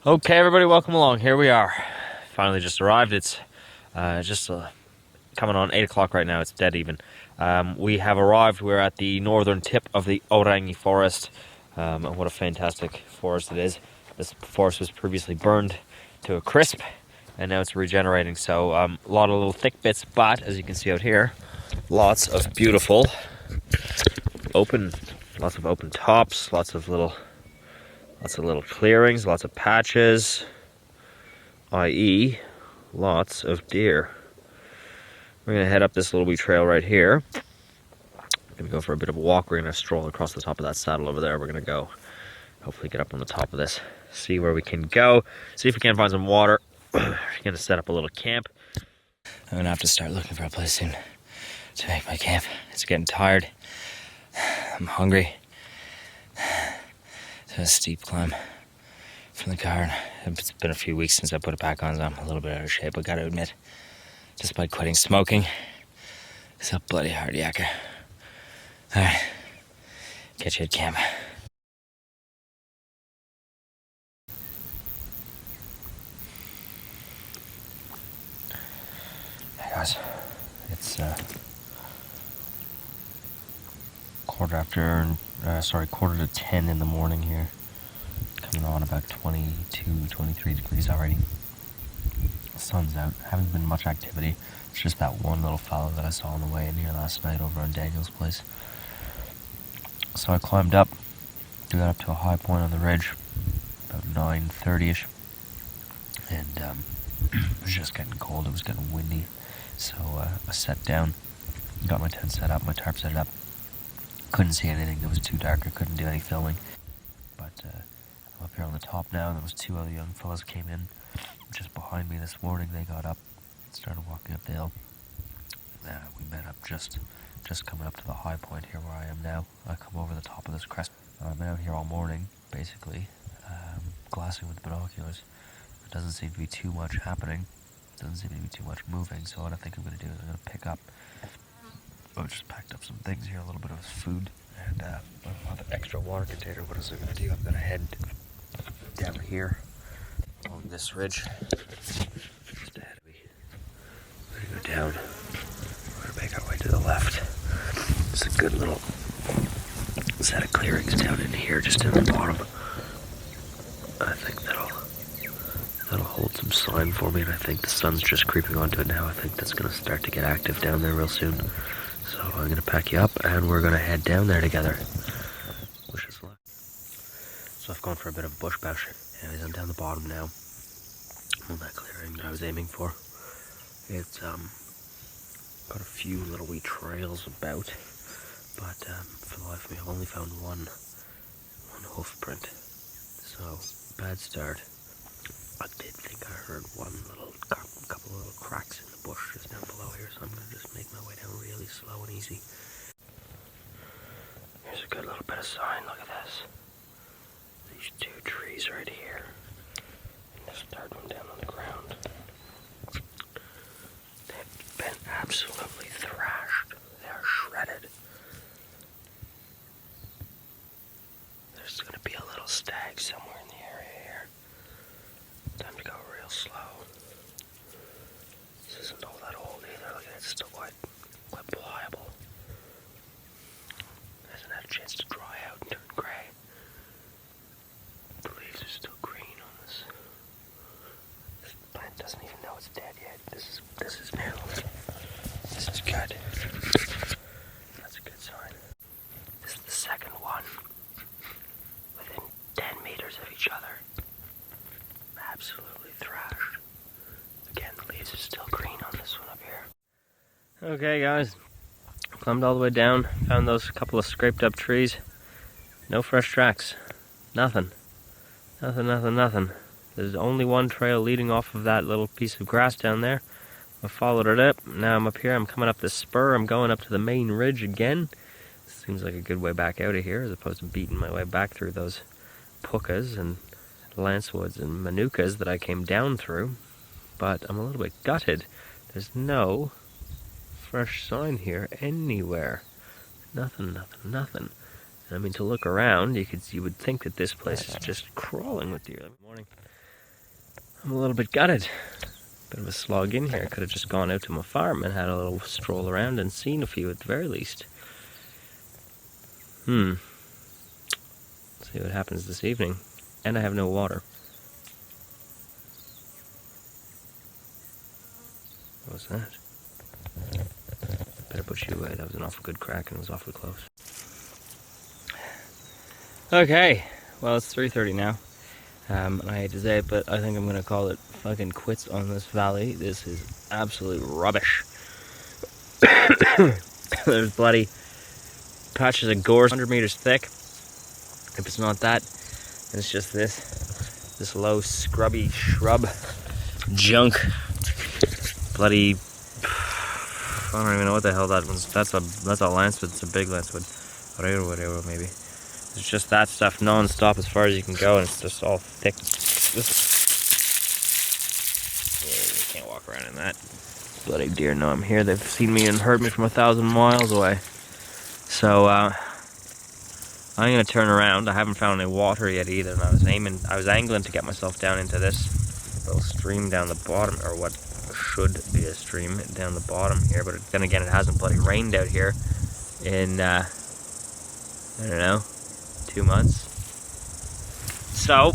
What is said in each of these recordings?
Okay, everybody, welcome along. Here we are. Finally just arrived. It's just coming on 8 o'clock right now. It's dead even. We have arrived. We're at the northern tip of the Orangi forest. And what a fantastic forest it is. This forest was previously burned to a crisp, and now it's regenerating. So a lot of little thick bits, but as you can see out here, lots of beautiful open tops, lots of little clearings, lots of patches, i.e. lots of deer. We're going to head up this little wee trail right here. We're going to go for a bit of a walk. We're going to stroll across the top of that saddle over there. We're going to go, hopefully get up on the top of this, see where we can go, see if we can find some water. We're going to set up a little camp. I'm going to have to start looking for a place soon to make my camp. It's getting tired. I'm hungry. It's a steep climb from the car. It's been a few weeks since I put it back on, so I'm a little bit out of shape, I gotta admit. Despite quitting smoking, it's a bloody hard yakker. Alright, catch you at camp. Hey guys, it's quarter to 10 in the morning here. Coming on about 22, 23 degrees already. The sun's out. Haven't been much activity. It's just that one little fellow that I saw on the way in here last night over on Daniel's place. So I climbed up, got up to a high point on the ridge, about 9:30ish, and it was just getting cold. It was getting windy, so I sat down, got my tent set up, my tarp set up. Couldn't see anything. It was too dark. I couldn't do any filming. But I'm up here on the top now, and those two other young fellas came in just behind me this morning. They got up, started walking up the hill. We met up just coming up to the high point here where I am now. I come over the top of this crest. I've been out here all morning, basically, glassing with binoculars. There doesn't seem to be too much happening. Doesn't seem to be too much moving. So what I think I'm going to do is I'm going to pick up. I just packed up some things here, a little bit of food, and I have an extra water container. What is I going to do? I'm going to head down here along this ridge. Just ahead of me. We're going to go down. We're going to make our way to the left. It's a good little set of clearings down in here, just in the bottom. I think that'll hold some slime for me, and I think the sun's just creeping onto it now. I think that's going to start to get active down there real soon. So I'm going to pack you up, and we're going to head down there together. Wish us luck. So I've gone for a bit of bush bash. Anyways, I'm down the bottom now. On that clearing that I was aiming for. It's got a few little wee trails about, but for the life of me, I've only found one hoof print. So, bad start. I did think I heard couple of little cracks in the bush just down below here, so I'm going to just make my way down really slow and easy. Here's a good little bit of sign, look at this. These two trees right here. And this third one down on the ground. They've been absolutely thrashed. They're shredded. There's going to be a little stag somewhere in the area here. Time to go real slow. This isn't all that old either. Look at it, it's still quite pliable. It hasn't had a chance to dry out and turn grey. The leaves are still green on this. This plant doesn't even know it's dead yet. This is new. This is good. That's a good sign. This is the second one. Within 10 meters of each other. Absolutely thrashed. Again, the leaves are still green on this one up here. Okay guys, climbed all the way down, found those couple of scraped up trees. No fresh tracks. Nothing. Nothing. There's only one trail leading off of that little piece of grass down there. I followed it up. Now I'm up here, I'm coming up this spur, I'm going up to the main ridge again. Seems like a good way back out of here, as opposed to beating my way back through those puckas and lancewoods and manukas that I came down through. But I'm a little bit gutted. There's no fresh sign here anywhere. Nothing. And I mean, to look around, you would think that this place is just crawling with deer. Morning. I'm a little bit gutted. Bit of a slog in here. Could have just gone out to my farm and had a little stroll around and seen a few at the very least. See what happens this evening. And I have no water. What was that? Better put you away. That was an awful good crack and it was awfully close. Okay, well it's 3:30 now. And I hate to say it, but I think I'm going to call it fucking quits on this valley. This is absolute rubbish. There's bloody patches of gorse 100 meters thick. If it's not that, it's just this low scrubby shrub junk. Bloody, I don't even know what the hell that was. That's a lancewood. It's a big lancewood, whatever maybe. It's just that stuff non-stop as far as you can go, and it's just all thick. You can't walk around in that. Bloody deer know I'm here. They've seen me and heard me from 1,000 miles away. So I'm gonna turn around. I haven't found any water yet either, and I was angling to get myself down into this little stream down the bottom, or what should be a stream down the bottom here. But then again, it hasn't bloody rained out here in I don't know, 2 months. So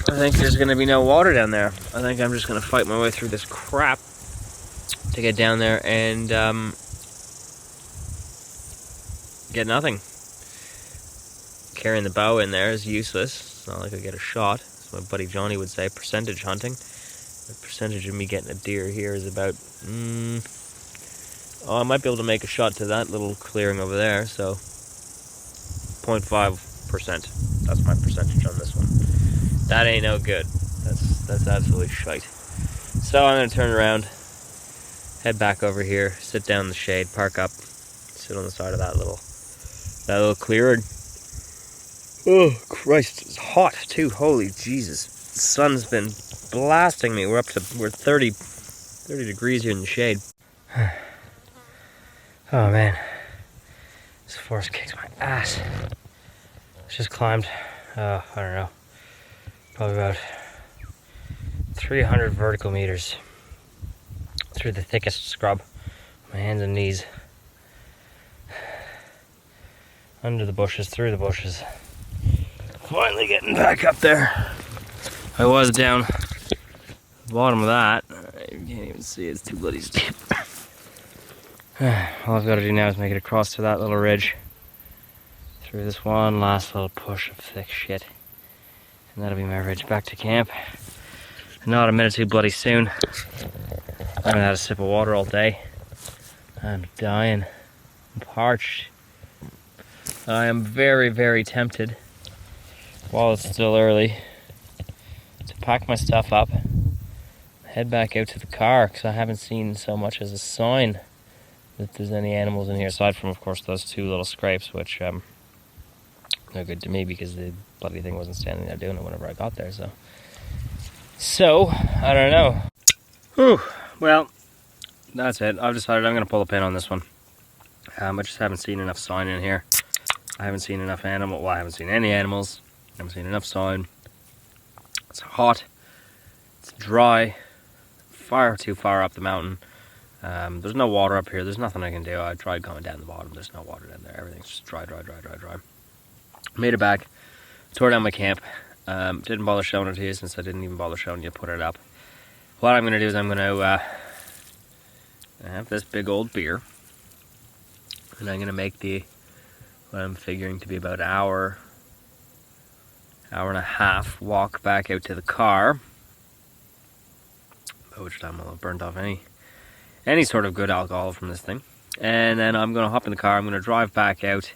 I think there's gonna be no water down there. I think I'm just gonna fight my way through this crap to get down there and get nothing. Carrying the bow in there is useless. It's not like I get a shot. As my buddy Johnny would say, percentage hunting. The percentage of me getting a deer here is about I might be able to make a shot to that little clearing over there, so 0.5%. That's my percentage on this one. That ain't no good. That's absolutely shite. So I'm gonna turn around, head back over here, sit down in the shade, park up, sit on the side of that little clearing. Oh Christ, it's hot too. Holy Jesus. The sun's been blasting me. We're 30 degrees here in the shade. Oh man. This forest kicks my ass. It's just climbed, I don't know, probably about 300 vertical meters through the thickest scrub. My hands and knees. Under the bushes, through the bushes. Finally getting back up there. I was down the bottom of that. You can't even see it, it's too bloody steep. All I've got to do now is make it across to that little ridge. Through this one last little push of thick shit. And that'll be my ridge back to camp. Not a minute too bloody soon. I haven't had a sip of water all day. I'm dying. I'm parched. I am very, very tempted, while it's still early, to pack my stuff up, head back out to the car, because I haven't seen so much as a sign that there's any animals in here, aside from, of course, those two little scrapes, which they're good to me because the bloody thing wasn't standing there doing it whenever I got there, so I don't know. Whew, well, that's it. I've decided I'm going to pull a pin on this one. I just haven't seen enough sign in here. I haven't seen enough I haven't seen any animals. I haven't seen enough sign. It's hot. It's dry. Far too far up the mountain. There's no water up here. There's nothing I can do. I tried going down the bottom. There's no water down there. Everything's just dry. Made it back. Tore down my camp. Didn't bother showing it to you since I didn't even bother showing you put it up. What I'm going to do is I'm going to have this big old beer. And I'm going to make what I'm figuring to be about an hour and a half walk back out to the car, by which time I'll have burnt off any sort of good alcohol from this thing. And then I'm going to hop in the car, I'm going to drive back out.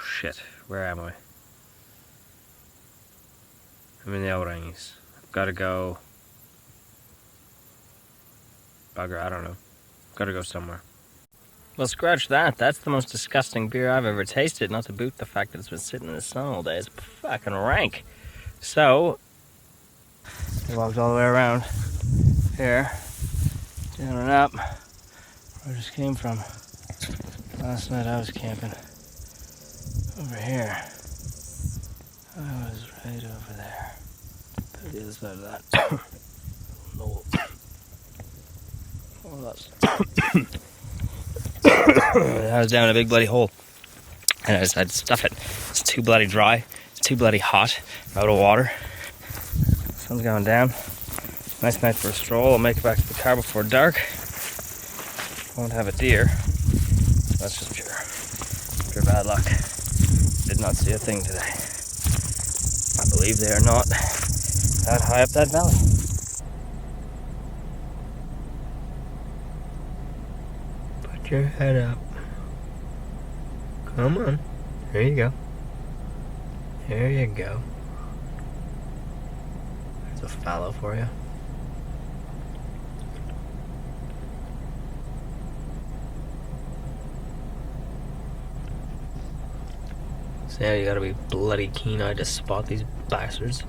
Shit, where am I? I'm in the Outrangies. I've got to go, bugger, I don't know. I've got to go somewhere. Well, scratch that. That's the most disgusting beer I've ever tasted, not to boot the fact that it's been sitting in the sun all day. It's fucking rank. So, I walked all the way around here, down and up, where I just came from. Last night I was camping over here. I was right over there. The other side of that. No. Oh, that's... I was down a big bloody hole. And I decided to stuff it. It's too bloody dry. It's too bloody hot. I'm out of water. Sun's going down. Nice night for a stroll. I'll make it back to the car before dark. Won't have a deer. That's just pure bad luck. Did not see a thing today. I believe they are not that high up that valley. Put your head up. Come on. There you go. There you go. There's a fallow for you. So yeah, you gotta be bloody keen-eyed to spot these bastards.